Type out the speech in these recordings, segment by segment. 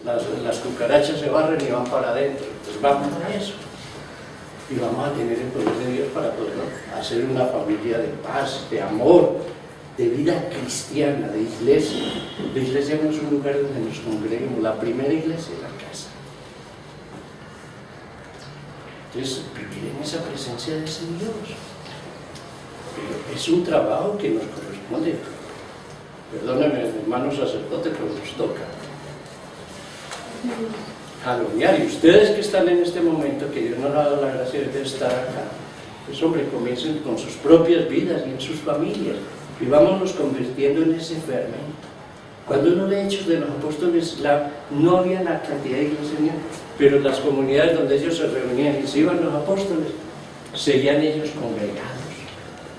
las cucarachas se barren y van para adentro. Entonces vamos a eso. Y vamos a tener el poder de Dios para poder hacer una familia de paz, de amor, de vida cristiana, de iglesia. La iglesia no es un lugar donde nos congreguemos, la primera iglesia es la casa. Entonces, vivir en esa presencia de ese Dios. Pero es un trabajo que nos corresponde. Perdónenme, hermanos sacerdotes, pero nos toca jalonear. Y ustedes que están en este momento, que Dios nos ha dado la gracia de estar acá, pues hombre, comiencen con sus propias vidas y en sus familias, y vámonos convirtiendo en ese fermento. Cuando uno lee Hechos de los Apóstoles, no había la cantidad de iglesias, pero las comunidades donde ellos se reunían y se iban los apóstoles, seguían ellos congregados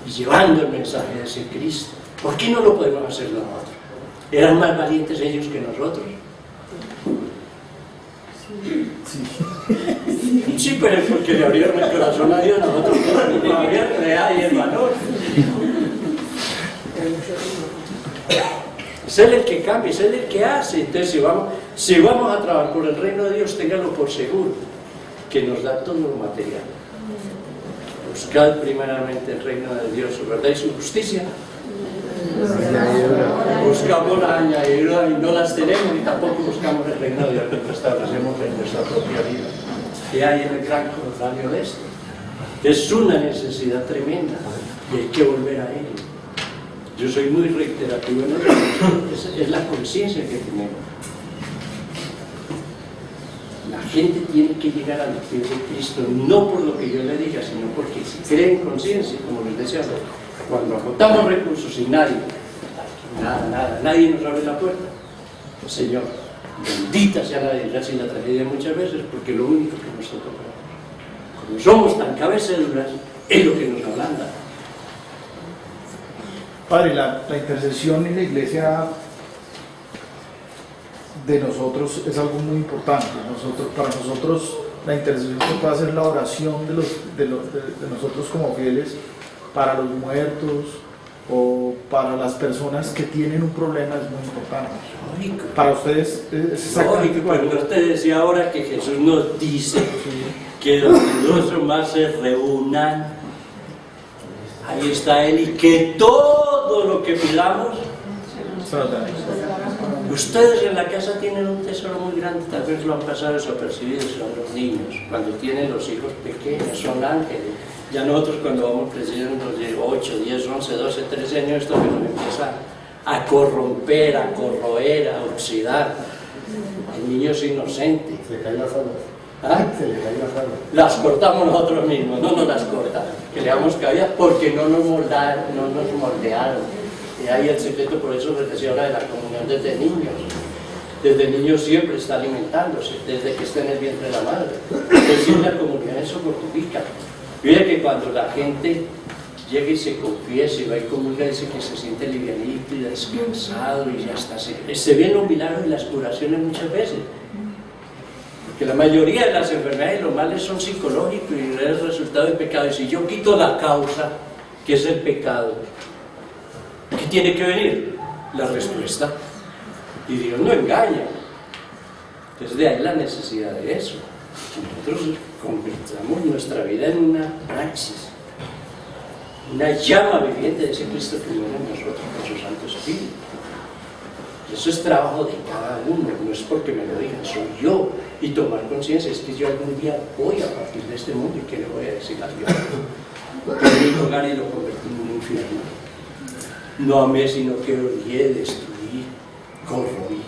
y llevando el mensaje de ese Cristo. ¿Por qué no lo podemos hacer nosotros? ¿Eran más valientes ellos que nosotros? Sí, pero es porque le abrieron el corazón a Dios, nosotros no abierto, le hay el valor. Es Él el que cambia, es Él el que hace. Entonces, si vamos a trabajar por el reino de Dios, ténganlo por seguro, que nos da todo lo material. Buscad primeramente el reino de Dios, su verdad y su justicia. Buscamos la añadidura y no las tenemos, y tampoco buscamos el reino de Dios que establecemos en nuestra propia vida. Y hay en el gran contrario de esto. Es una necesidad tremenda y hay que volver a Él. Yo soy muy reiterativo en eso, es la conciencia que tenemos. La gente tiene que llegar a los pies de Cristo, no por lo que yo le diga, sino porque si cree en conciencia, como les decía, cuando agotamos recursos y nadie nos abre la puerta, pues, Señor, bendita sea la desgracia y la tragedia muchas veces, porque lo único que nos toca, como somos tan cabeceduras, es lo que nos ablanda. Padre, la intercesión en la iglesia de nosotros es algo muy importante. Para nosotros la intercesión que puede hacer la oración de nosotros como fieles para los muertos o para las personas que tienen un problema es muy importante. Lógico. Para ustedes es exactamente igual. Cuando usted decía ahora que Jesús nos dice que los dos o más se reúnan, ahí está Él, y que todo lo que pidamos, ustedes en la casa tienen un tesoro muy grande, tal vez lo han pasado desapercibido, son los niños, cuando tienen los hijos pequeños, son ángeles. Ya nosotros cuando vamos creciendo de 8, 10, 11, 12, 13 años, esto que nos empieza a corromper, a corroer, a oxidar. El niño es inocente. Se le cae la sala. ¿Ah? Se le cae la sala. Las cortamos nosotros mismos, no nos las cortan, que le damos cabida porque no nos moldearon. Y ahí el secreto, por eso les decía ahora de la comunión desde niños. Desde niños siempre está alimentándose, desde que está en el vientre de la madre. Entonces la comunión eso fortifica. Mira que cuando la gente llega y se confiesa y va y comulga, dice que se siente livianito y descansado y ya está. Se ven los milagros y las curaciones muchas veces. Porque la mayoría de las enfermedades y los males son psicológicos y es el resultado del pecado. Y si yo quito la causa, que es el pecado, ¿qué tiene que venir? La respuesta. Y Dios no engaña. Entonces de ahí la necesidad de eso. Nosotros convirtamos nuestra vida en una praxis, una llama viviente de ese Cristo que vive en nosotros con su Santo Espíritu. Y eso es trabajo de cada uno, no es porque me lo digan, soy yo. Y tomar conciencia, es que yo algún día voy a partir de este mundo y que le voy a decir a Dios. Que mi hogar y lo convertí en un infierno. No amé, sino que odié, destruí, corroí.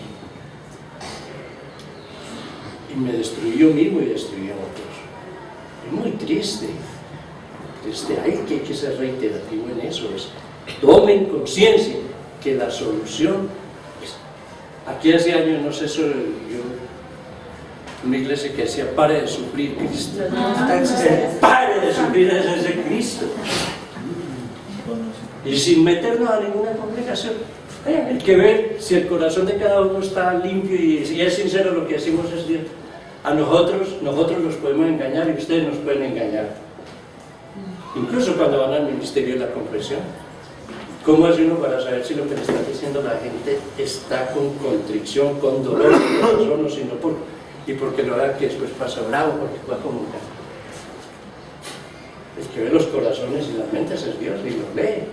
Y me destruí yo mismo y destruí a otros. Es muy triste. Hay que ser reiterativo en eso. Tomen conciencia que la solución es. Aquí hace años, no sé, una iglesia que decía, pare de sufrir Cristo. Pare de sufrir ese Cristo. Y sin meternos a ninguna congregación. Hay que ver si el corazón de cada uno está limpio y si es sincero lo que decimos es Dios. A nosotros los podemos engañar y ustedes nos pueden engañar. Incluso cuando van al ministerio de la confesión. ¿Cómo hace uno para saber si lo que le está diciendo la gente está con contrición, con dolor, con corazón, o si no y porque lo haga que después pasa bravo, porque va a comunicar? El que ve los corazones y las mentes es Dios y los lee.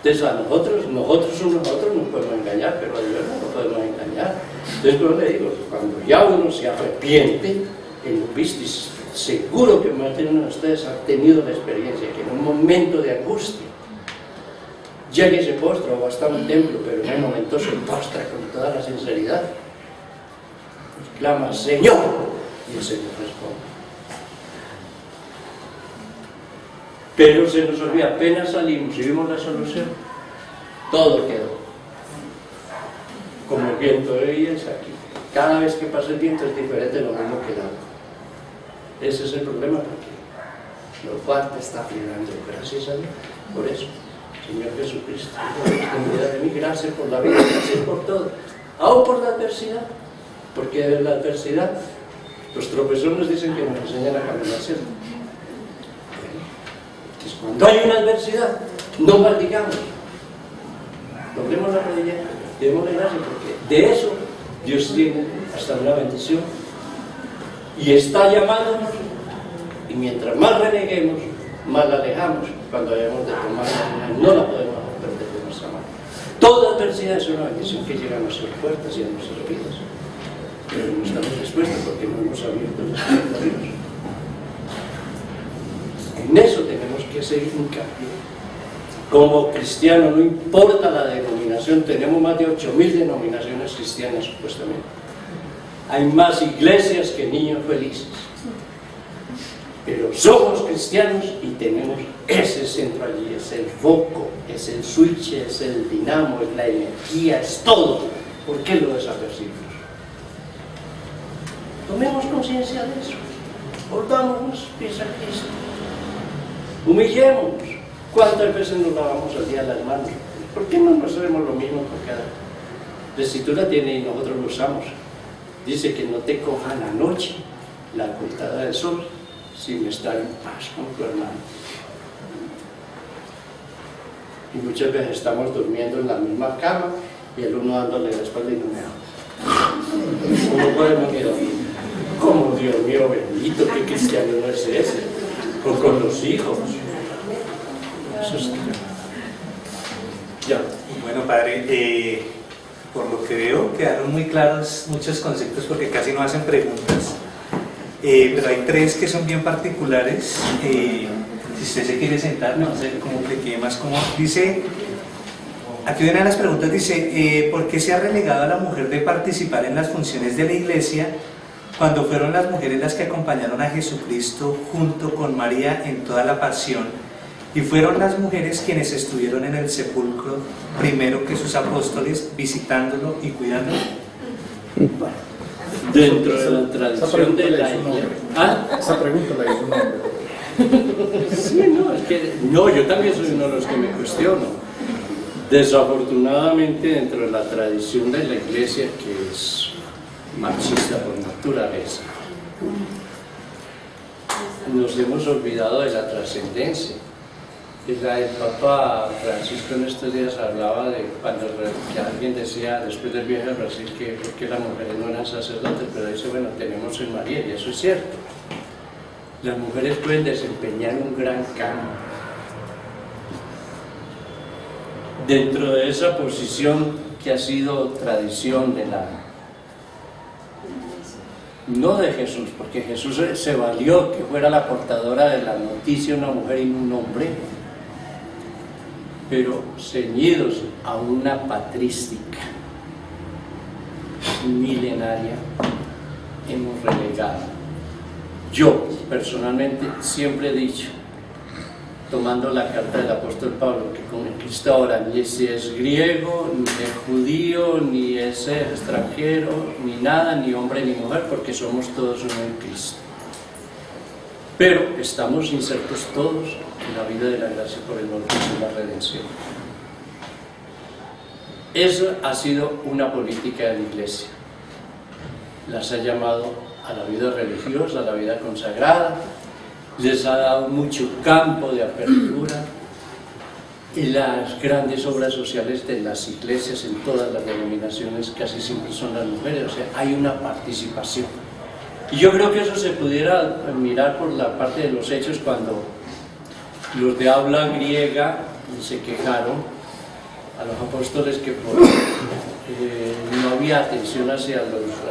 Entonces a nosotros nos podemos engañar, pero a Dios no nos podemos engañar. Entonces yo le digo, cuando ya uno se arrepiente, en lo visto, seguro que más de uno de ustedes ha tenido la experiencia que en un momento de angustia llega y se postra o va a estar en un templo, pero en el momento se postra con toda la sinceridad y clama, Señor, y el Señor responde. Pero se nos olvida, apenas salimos y vimos la solución, todo quedó como el viento de hoy es aquí. Cada vez que pasa el viento es diferente, lo mismo que el agua. Ese es el problema, porque lo cual te está frenando. Gracias a Dios por eso. Señor Jesucristo, cuida de mí, gracias por la vida, gracias por todo, aún por la adversidad, porque de la adversidad los tropezones dicen que nos enseñan a caminar, ¿cierto? Entonces, cuando hay una adversidad, no maldigamos, doblemos la rodilla y démosle gracias, porque de eso Dios tiene hasta una bendición y está llamándonos, y mientras más reneguemos, más la alejamos. Cuando hayamos de tomar no la podemos perder de nuestra mano. Toda adversidad es una bendición que llega a nuestras puertas y a nuestras vidas, pero no estamos dispuestos porque no hemos abierto las puertas de Dios. En eso tenemos que seguir hincapié. Como cristiano, no importa la denominación, tenemos más de 8.000 denominaciones cristianas supuestamente. Hay más iglesias que niños felices. Pero somos cristianos y tenemos ese centro allí, es el foco, es el switch, es el dinamo, es la energía, es todo. ¿Por qué lo desapercibimos? Tomemos conciencia de eso, volvámonos pies a Cristo, humillémonos. ¿Cuántas veces nos lavamos al día las manos? ¿Por qué no nos hacemos lo mismo por cada? La Escritura tiene y nosotros lo usamos. Dice que no te coja la noche la ocultada del sol, sin estar en paz con tu hermano. Y muchas veces estamos durmiendo en la misma cama y el uno dándole la espalda y no me da. ¿Cómo podemos ir así? Como Dios mío bendito, qué cristiano no es ese. O con los hijos. Eso es... Ya. Bueno, padre, por lo que veo quedaron muy claros muchos conceptos porque casi no hacen preguntas. Pero hay tres que son bien particulares. Si usted se quiere sentar, no sé cómo le quede más cómodo. Dice, aquí una de las preguntas dice, ¿por qué se ha relegado a la mujer de participar en las funciones de la iglesia cuando fueron las mujeres las que acompañaron a Jesucristo junto con María en toda la pasión? Y fueron las mujeres quienes estuvieron en el sepulcro primero que sus apóstoles, visitándolo y cuidándolo. Bueno, dentro de la tradición de la iglesia. ¿Ah? Esa pregunta la hizo un hombre. Sí, no, es que no, yo también soy uno de los que me cuestiono. Desafortunadamente, dentro de la tradición de la iglesia, que es machista por naturaleza, nos hemos olvidado de la trascendencia. El Papa Francisco en estos días hablaba de cuando que alguien decía después del viaje a Brasil que las mujeres no eran sacerdotes, pero dice, bueno, tenemos en María, y eso es cierto. Las mujeres pueden desempeñar un gran cambio. Dentro de esa posición que ha sido tradición de la... no de Jesús, porque Jesús se valió que fuera la portadora de la noticia una mujer y un hombre, pero ceñidos a una patrística milenaria, hemos relegado. Yo, personalmente, siempre he dicho, tomando la carta del apóstol Pablo, que con el Cristo ahora ni si es griego, ni es judío, ni es extranjero, ni nada, ni hombre ni mujer, porque somos todos uno en Cristo. Pero estamos insertos todos en la vida de la gracia por el bautismo y la redención. Esa ha sido una política de la Iglesia. Las ha llamado a la vida religiosa, a la vida consagrada, les ha dado mucho campo de apertura, Y las grandes obras sociales de las iglesias en todas las denominaciones casi siempre son las mujeres, o sea, hay una participación. Y yo creo que eso se pudiera mirar por la parte de los hechos cuando los de habla griega se quejaron a los apóstoles que no había atención hacia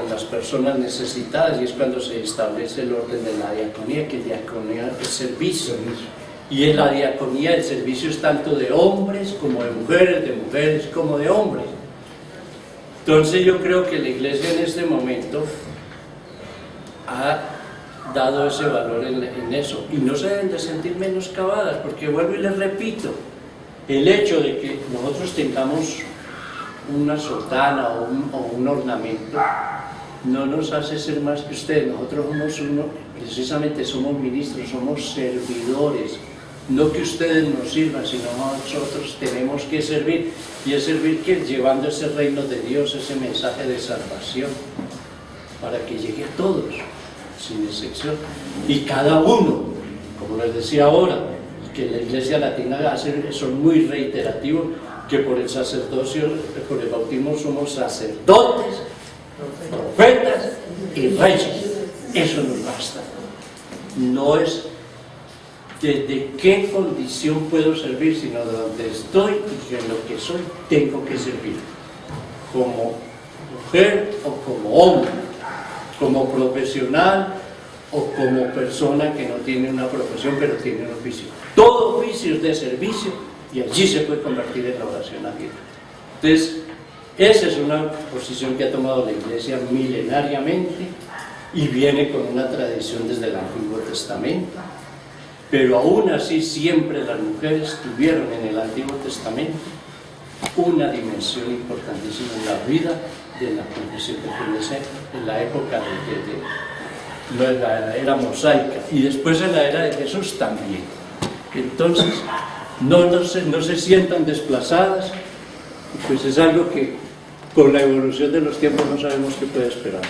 las personas necesitadas, y es cuando se establece el orden de la diaconía, que diaconía es servicio. Y en la diaconía el servicio es tanto de hombres como de mujeres como de hombres. Entonces yo creo que la iglesia en este momento ha dado ese valor en eso, y no se deben de sentir menoscabadas, porque vuelvo y les repito, el hecho de que nosotros tengamos una sotana o un ornamento no nos hace ser más que ustedes. Nosotros precisamente somos ministros, somos servidores, no que ustedes nos sirvan, sino nosotros tenemos que servir, y es servir que llevando ese reino de Dios, ese mensaje de salvación, para que llegue a todos, sin excepción, y cada uno, como les decía ahora, que la iglesia latina son muy reiterativos, que por el sacerdocio, por el bautismo somos sacerdotes, profetas y reyes. Eso nos basta. No es desde qué condición puedo servir, sino de donde estoy y que en lo que soy tengo que servir, como mujer o como hombre, como profesional o como persona que no tiene una profesión pero tiene un oficio. Todo oficio es de servicio, y allí se puede convertir en la oración abierta. Entonces, esa es una posición que ha tomado la iglesia milenariamente y viene con una tradición desde el Antiguo Testamento, pero aún así siempre las mujeres tuvieron en el Antiguo Testamento una dimensión importantísima en la vida de la confesión de fe en la época de la era mosaica, y después en la era de Jesús también. Entonces no se sientan desplazadas, pues es algo que con la evolución de los tiempos no sabemos qué puede esperar,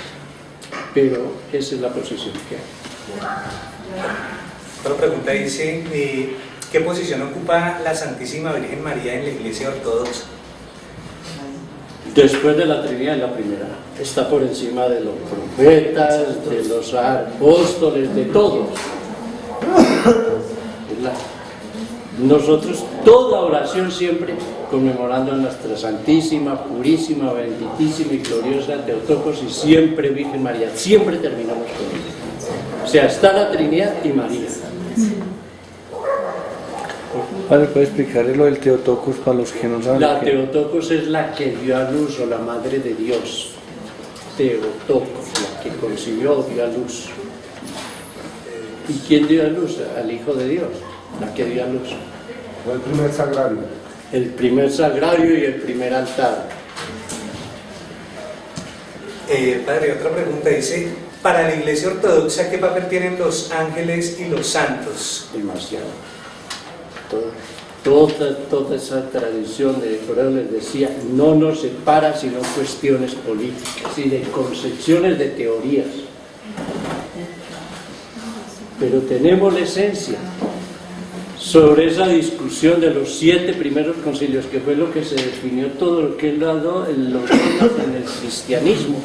pero esa es la posición que hay. Otra pregunta dice, ¿qué posición ocupa la Santísima Virgen María en la Iglesia Ortodoxa? Después de la Trinidad, la primera. Está por encima de los profetas, de los apóstoles, de todos. Nosotros, toda oración siempre conmemorando a nuestra Santísima, Purísima, Benditísima y Gloriosa Teotocos, y siempre Virgen María. Siempre terminamos con ella. O sea, está la Trinidad y María. Padre, ¿puede explicarle lo del Teotocos para los que no saben? La Teotocos es la que dio a luz, o la Madre de Dios. Teotocos, la que concibió, dio a luz. ¿Y quién dio a luz? Al Hijo de Dios, la que dio a luz. Fue el primer sagrario. El primer sagrario y el primer altar. Padre, otra pregunta dice, para la Iglesia Ortodoxa, ¿qué papel tienen los ángeles y los santos? Demasiado. Toda esa tradición de Correo les decía, no nos separa sino cuestiones políticas y de concepciones de teorías. Pero tenemos la esencia sobre esa discusión de los 7 primeros concilios, que fue lo que se definió todo lo que es los dogmas en el cristianismo.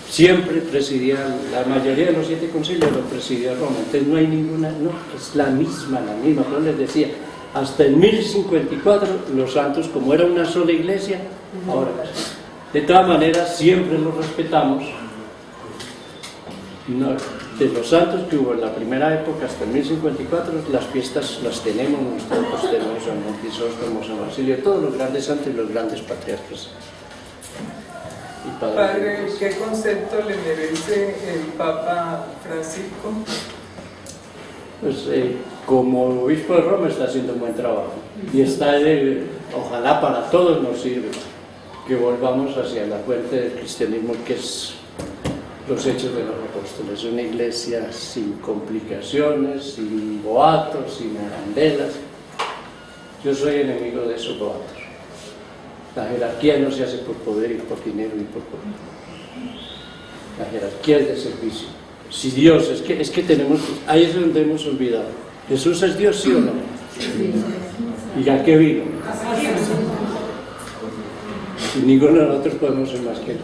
Siempre presidía, la mayoría de los 7 concilios lo presidía Roma, entonces no hay ninguna, no, es la misma, pero les decía, hasta en 1054 los santos, como era una sola iglesia, ahora, de todas maneras siempre los respetamos. No, de los santos que hubo en la primera época hasta el 1054, las fiestas las tenemos, nosotros tenemos a San Montisóstomo, San Basilio, todos los grandes santos y los grandes patriarcas. Padre, ¿qué concepto le merece el Papa Francisco? Pues como obispo de Roma está haciendo un buen trabajo, y está, ojalá para todos nos sirve que volvamos hacia la fuente del cristianismo, que es los hechos de los apóstoles, una iglesia sin complicaciones, sin boatos, sin arandelas. Yo soy enemigo de esos boatos. La jerarquía no se hace por poder y por dinero y por poder. La jerarquía es de servicio. Si Dios, es que tenemos, ahí es donde hemos olvidado. ¿Jesús es Dios, sí o no? Sí. ¿Y a qué vino? Y ninguno de nosotros podemos ser más que él.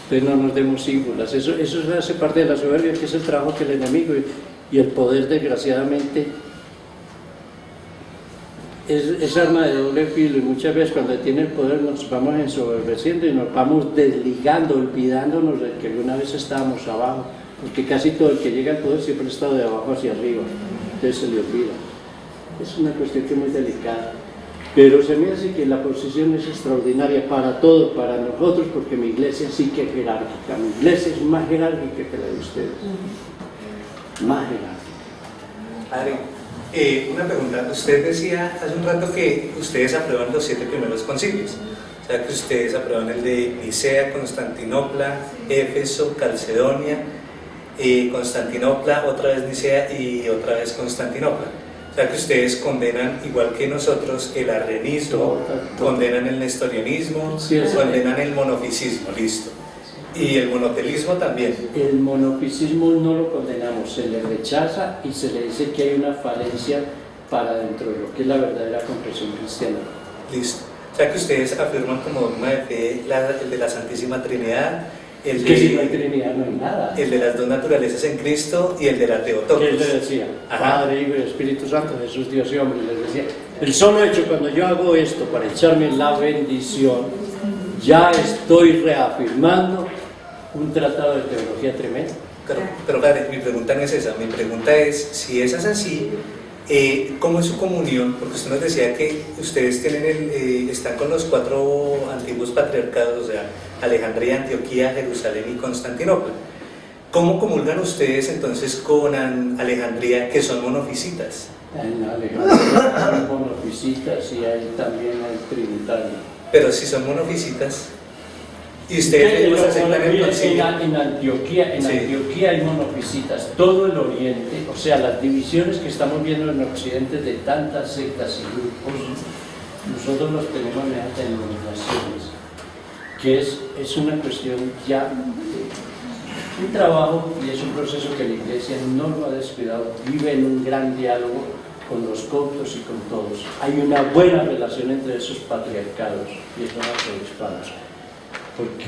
Entonces no nos demos ínfulas. Eso hace parte de la soberbia, que es el trabajo que el enemigo y el poder, desgraciadamente, es arma de doble filo, y muchas veces cuando tiene el poder nos vamos ensoberbeciendo y nos vamos desligando, olvidándonos de que alguna vez estábamos abajo, porque casi todo el que llega al poder siempre ha estado de abajo hacia arriba, entonces se le olvida. Es una cuestión que es muy delicada, pero se me hace que la posición es extraordinaria para todos, para nosotros, porque mi iglesia sí que es jerárquica, mi iglesia es más jerárquica que la de ustedes, más jerárquica. Padre, una pregunta. Usted decía hace un rato que ustedes aprueban los 7 primeros concilios, o sea que ustedes aprueban el de Nicea, Constantinopla, Éfeso, Calcedonia, Constantinopla, otra vez Nicea y otra vez Constantinopla. O sea que ustedes condenan, igual que nosotros, el arrianismo, condenan el nestorianismo, condenan el monofisismo, listo. Y el monotelismo también. El monofisismo no lo condenamos, se le rechaza y se le dice que hay una falencia para dentro de lo que es la verdadera confesión cristiana. Listo. O sea que ustedes afirman como dogma de fe el de la Santísima Trinidad, el que de, si no hay Trinidad no hay nada. el de las dos naturalezas en Cristo y el de la Teotokos. Que él le decía, Padre, Hijo y Espíritu Santo, Jesús, Dios y hombre, les decía, el solo hecho cuando yo hago esto para echarme la bendición, ya estoy reafirmando un tratado de teología tremendo. Pero padre, mi pregunta no es esa, mi pregunta es, si esa es así, ¿cómo es su comunión? Porque usted nos decía que ustedes tienen están con los 4 antiguos patriarcados, o sea, Alejandría, Antioquía, Jerusalén y Constantinopla. ¿Cómo comulgan ustedes entonces con Alejandría, que son monofisitas? En Alejandría hay monofisitas y hay también el trinitario. Pero si son monofisitas, y ustedes los aceptan el concilio. En Antioquía hay monofisitas, todo el oriente, o sea, las divisiones que estamos viendo en Occidente de tantas sectas y grupos, nosotros los tenemos mediante denominaciones, que es una cuestión ya de un trabajo y es un proceso que la Iglesia no lo ha descuidado, vive en un gran diálogo con los coptos y con todos. Hay una buena relación entre esos patriarcados y esos arzobispales. ¿Por qué?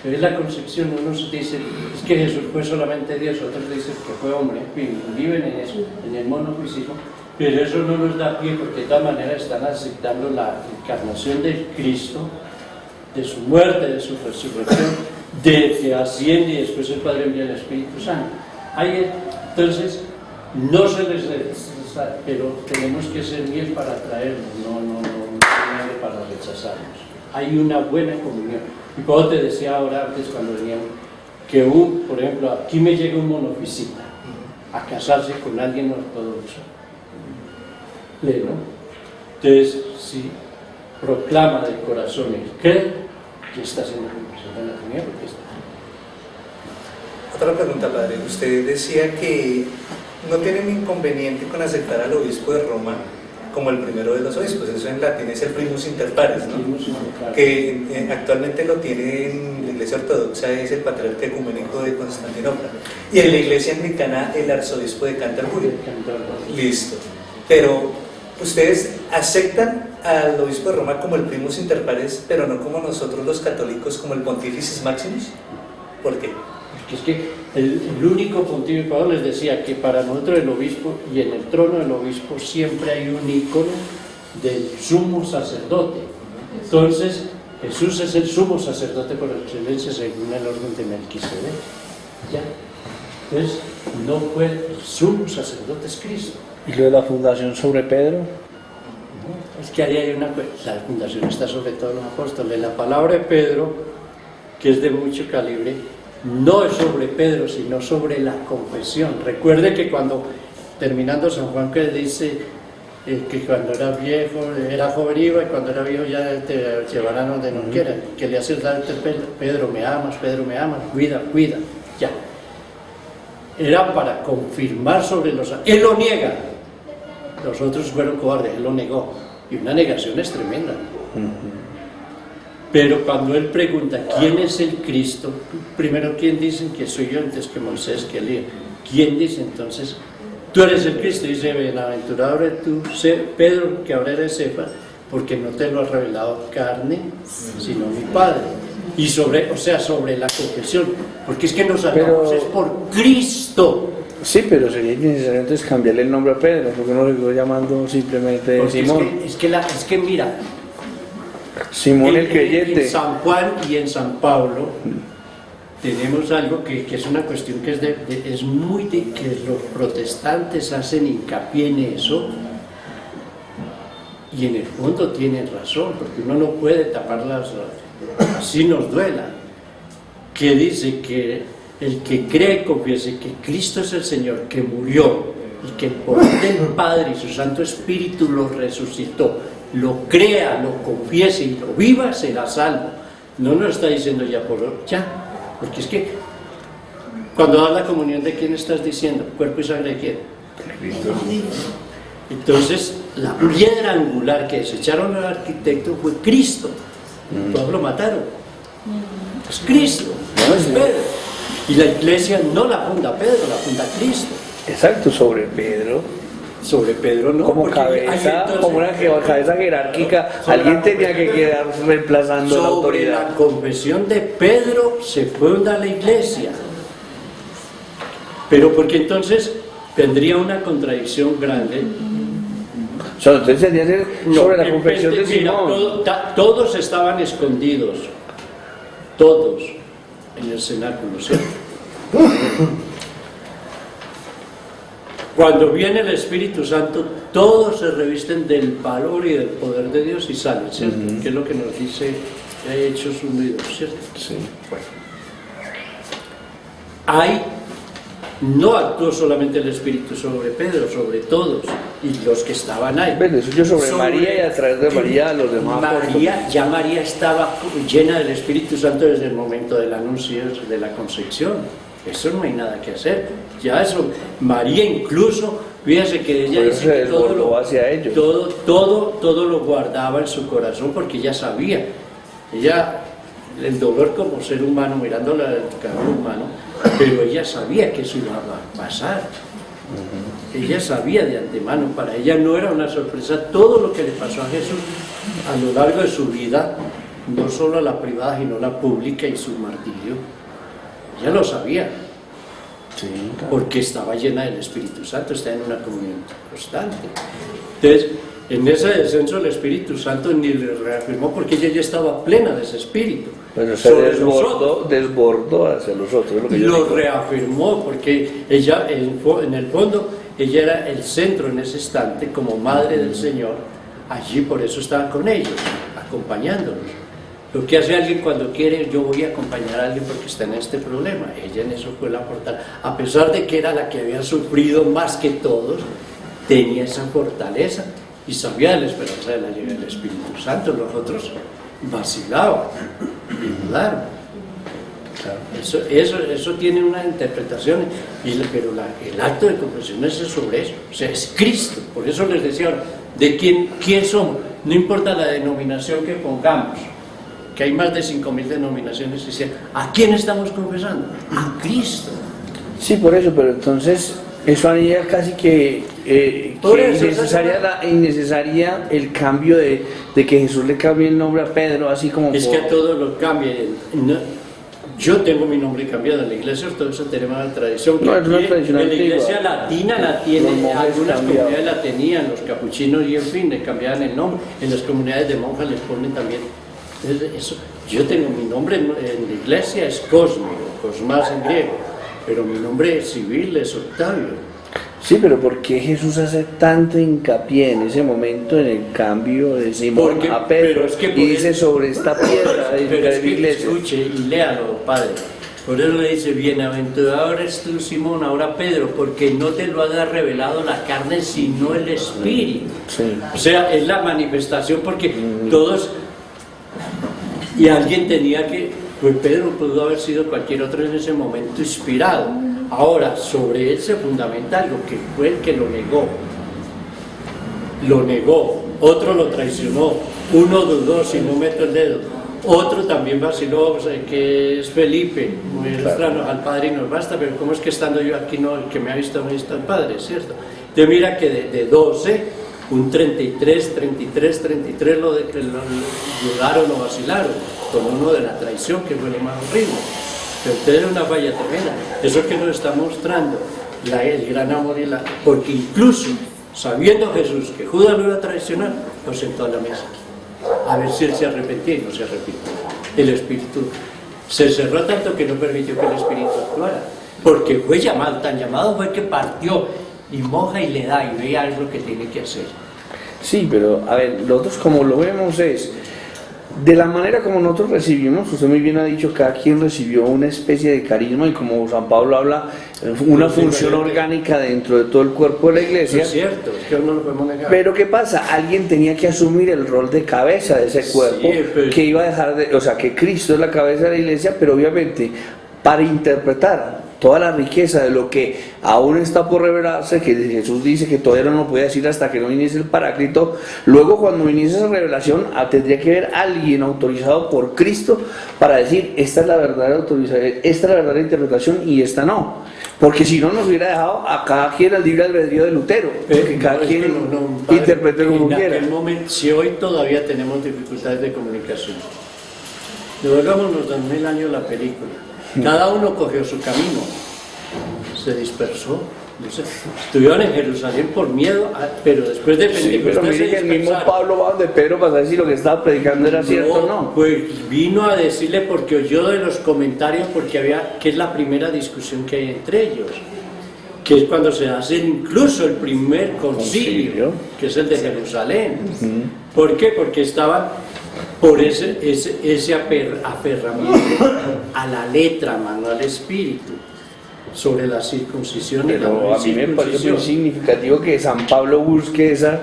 Pero es la concepción, unos dicen, es que Jesús fue solamente Dios, otros dicen que fue hombre, en fin, viven en eso, en el monofisismo, pero eso no nos da pie porque de todas maneras están aceptando la encarnación de Cristo, de su muerte, de su resurrección, de que asciende y después el Padre envía el Espíritu Santo. Entonces, no se les rechaza, pero tenemos que ser miel para atraerlos, no para rechazarlos. Hay una buena comunión. Y como te decía ahora antes cuando veníamos, que por ejemplo, aquí me llega un monofisita a casarse con alguien ortodoxo, pleno. Entonces, si proclama del corazón el cree, que está haciendo confesión de la Trinidad, porque está. Otra pregunta, padre. Usted decía que no tienen inconveniente con aceptar al obispo de Roma como el primero de los obispos, eso en latín es el primus inter pares, ¿no? Que actualmente lo tiene en la Iglesia Ortodoxa, es el patriarca ecuménico de Constantinopla, y en la Iglesia Anglicana el arzobispo de Canterbury. Listo. Pero ustedes aceptan al obispo de Roma como el primus inter pares, pero no como nosotros los católicos, como el pontificis maximus. ¿Por qué? Es que el único pontífice les decía que para nosotros el obispo, y en el trono del obispo siempre hay un ícono del sumo sacerdote. Entonces Jesús es el sumo sacerdote por excelencia según el orden de Melquisedec. ¿Ya? Entonces no fue el sumo sacerdote, es Cristo. ¿Y lo de la fundación sobre Pedro? No, es que ahí hay una cosa, la fundación está sobre todos los apóstoles. La palabra de Pedro, que es de mucho calibre, no es sobre Pedro, sino sobre la confesión. Recuerde que cuando, terminando San Juan, que dice que cuando era viejo, era joven iba, y cuando era viejo ya te llevarán donde no quieran, que le hace dar Pedro me amas, cuida, ya. Era para confirmar sobre los... Él lo niega, los otros fueron cobardes, él lo negó, y una negación es tremenda. Pero cuando él pregunta quién es el Cristo, primero quién dicen que soy yo antes que Moisés, que Elías, quién dice entonces tú eres el Cristo, dice, bienaventurado eres tú, Pedro, que ahora eres Cefas, porque no te lo ha revelado carne, sino mi Padre. Y sobre la confesión, porque es que nos salvamos es por Cristo. Sí, pero sería innecesario entonces cambiarle el nombre a Pedro, porque no lo sigo llamando simplemente Porque Simón. es que mira, Simón el en creyente. San Juan y en San Pablo tenemos algo que es una cuestión que es muy de que los protestantes hacen hincapié en eso, y en el fondo tienen razón, porque uno no puede taparlas, así nos duela, que dice que el que cree, confiese que Cristo es el Señor, que murió y que el poder del Padre y su Santo Espíritu lo resucitó, lo crea, lo confiese y lo viva, será salvo. No nos está diciendo ya porque es que cuando das la comunión, ¿de quién estás diciendo? ¿Cuerpo y sangre de quién? Cristo. Entonces, la piedra angular que desecharon al arquitecto fue Cristo. Todos lo mataron. Es Cristo, no es Pedro. Y la iglesia no la funda Pedro, la funda Cristo. Exacto, sobre Pedro. Sobre Pedro no. Como porque cabeza, entonces, como una cabeza jerárquica, alguien tenía que quedar reemplazando la sobre autoridad. la confesión de Pedro se funda la iglesia. Pero porque entonces tendría una contradicción grande. O sea, entonces tendría que ser sobre la en confesión de mira, Simón. todos estaban escondidos, todos en el cenáculo, ¿cierto? Cuando viene el Espíritu Santo, todos se revisten del valor y del poder de Dios y salen, ¿cierto? Que es lo que nos dice Hechos 1 y 2, ¿cierto? Sí. Ahí no actuó solamente el Espíritu sobre Pedro, sobre todos y los que estaban ahí. Bueno, eso yo sobre María y a través de María los demás apóstoles. María estaba llena del Espíritu Santo desde el momento del anuncio de la concepción. Eso no hay nada que hacer. Ya eso, María incluso, fíjese que ella Por eso dice se que todo desbordó hacia ellos. todo lo guardaba en su corazón porque ella sabía. Ella, el dolor como ser humano, mirándola del carácter humano, pero ella sabía que eso iba a pasar. Ella sabía de antemano, para ella no era una sorpresa todo lo que le pasó a Jesús a lo largo de su vida, no solo la privada, sino la pública y su martirio. Ella lo sabía, Sí, claro. porque estaba llena del Espíritu Santo, está en una comunión constante. Entonces, en ese descenso del Espíritu Santo ni le reafirmó, porque ella ya estaba plena de ese Espíritu. Pero se Sobre nosotros. desbordó hacia los otros. Es lo que yo Lo digo. reafirmó porque ella, en el fondo, ella era el centro en ese instante, como madre del Señor, allí por eso estaba con ellos, acompañándolos. Lo que hace alguien cuando quiere, yo voy a acompañar a alguien porque está en este problema. Ella en eso fue la fortaleza. A pesar de que era la que había sufrido más que todos, tenía esa fortaleza y sabía de la esperanza de la llegada del Espíritu Santo. Los otros vacilaban y dudaron. Eso tiene una interpretación, pero el acto de confesión es sobre eso, o sea, es Cristo. Por eso les decía ahora, ¿de quién somos? No importa la denominación que pongamos, que hay más de 5.000 denominaciones, y decía, ¿a quién estamos confesando? A Cristo. Sí, por eso, pero entonces eso haría casi que Por eso, innecesaria el cambio de que Jesús le cambie el nombre a Pedro, así como Es que a todos lo cambia. Yo tengo mi nombre cambiado en la iglesia ortodoxa, tenemos una tradición. No, es una tradición en la iglesia antigua. latina la Los tiene, monjes algunas cambiaban. comunidades la tenían, los capuchinos y en fin, le cambiaban el nombre. En las comunidades de monjas les ponen también. Entonces, eso, yo tengo mi nombre en la iglesia, es Cosme, Cosmas en griego, pero mi nombre civil es Octavio. Sí, pero ¿por qué Jesús hace tanto hincapié en ese momento en el cambio de Simón Porque- a Pedro? pero es que por Y dice eso- sobre esta piedra de Pero es la que iglesia. escuche y léalo, Padre. Por eso le dice, bienaventurado eres tú, Simón, ahora Pedro, porque no te lo ha revelado la carne, sino el Espíritu. Sí. O sea, es la manifestación, porque todos, y alguien tenía que, pues Pedro pudo haber sido cualquier otro en ese momento inspirado. Ahora, sobre él se fundamenta algo, que fue el que lo negó, otro lo traicionó, uno dudó, si no meto el dedo, Otro también vaciló, que es Felipe, muy extraño, al Padre y nos basta, pero ¿cómo es que estando yo aquí, no, el que me ha visto al Padre, ¿cierto? Entonces mira que de 12, un 33 lo dudaron o vacilaron, con uno de la traición, que fue lo más horrible. Pero usted era una falla tremenda. Eso que nos está mostrando, el gran amor y porque incluso, sabiendo Jesús que Judas lo iba a traicionar, lo sentó a la mesa. A ver si él se arrepentía y no se arrepintió. El Espíritu se cerró tanto que no permitió que el Espíritu actuara. Porque fue llamado, tan llamado fue que partió y moja y le da y vea es lo que tiene que hacer. Sí, pero a ver, nosotros como lo vemos es, de la manera como nosotros recibimos, usted muy bien ha dicho, cada quien recibió una especie de carisma y como San Pablo habla, una función orgánica dentro de todo el cuerpo de la iglesia. Eso es cierto, es que no lo podemos negar. Pero ¿qué pasa? Alguien tenía que asumir el rol de cabeza de ese cuerpo, pero que iba a dejar de, o sea, que Cristo es la cabeza de la iglesia, pero obviamente para interpretar toda la riqueza de lo que aún está por revelarse, que Jesús dice que todavía no lo puede decir hasta que no viniese el Paráclito, luego cuando viniese esa revelación tendría que haber alguien autorizado por Cristo para decir esta es la verdadera autorización, esta es la verdadera interpretación y esta no, porque si no nos hubiera dejado a cada quien el libre albedrío de Lutero, que cada quien interprete como quiera. Si hoy todavía tenemos dificultades de comunicación, devolvámonos 2000 años la película. Cada uno cogió su camino, se dispersó, no sé, estuvieron en Jerusalén por miedo, pero después de Sí, pero mire que el mismo Pablo va donde Pedro para saber si lo que estaba predicando era cierto o no. Pues vino a decirle porque oyó de los comentarios, porque había, que es la primera discusión que hay entre ellos, que es cuando se hace incluso el primer concilio, que es el de Jerusalén. ¿Por qué? Porque estaban por ese aferramiento a la letra, mano, al espíritu, sobre la circuncisión. Pero a mí me parece muy significativo que San Pablo busque esa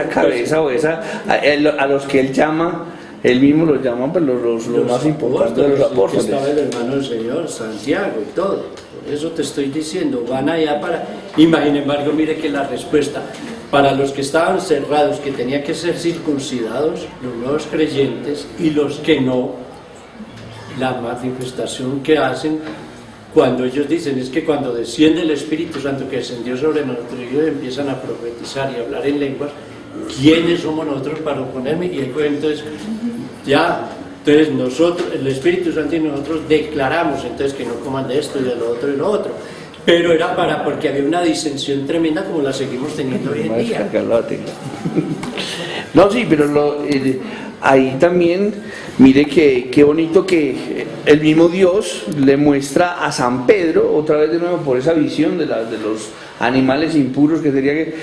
cabeza o a los que él llama, él mismo los llama pues, los más importantes de los apóstoles. Estaba el hermano del Señor, Santiago y todo. Por eso te estoy diciendo, van allá para... Y sin embargo, mire que la respuesta, para los que estaban cerrados, que tenía que ser circuncidados, los nuevos creyentes, y los que no, la manifestación que hacen cuando ellos dicen, es que cuando desciende el Espíritu Santo que descendió sobre nosotros, ellos empiezan a profetizar y a hablar en lenguas, ¿quiénes somos nosotros para oponerme? Y ahí fue entonces, entonces nosotros, el Espíritu Santo y nosotros declaramos entonces que no coman de esto y de lo otro y lo otro. Pero era porque había una disensión tremenda como la seguimos teniendo hoy en día. No, sí, pero ahí también, mire qué bonito que el mismo Dios le muestra a San Pedro, otra vez de nuevo por esa visión de los animales impuros, que sería que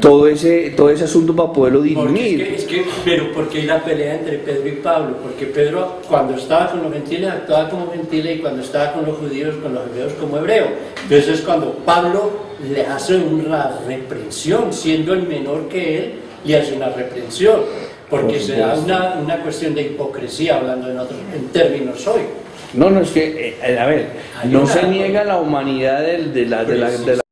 todo ese asunto para poderlo dirimir. Pero porque hay la pelea entre Pedro y Pablo, porque Pedro cuando estaba con los gentiles actuaba como gentil y cuando estaba con los judíos como hebreo. Entonces es cuando Pablo le hace una reprensión, siendo el menor que él, le hace una reprensión, porque se da una cuestión de hipocresía, hablando en términos hoy. No, es que, a ver, no se niega la humanidad de la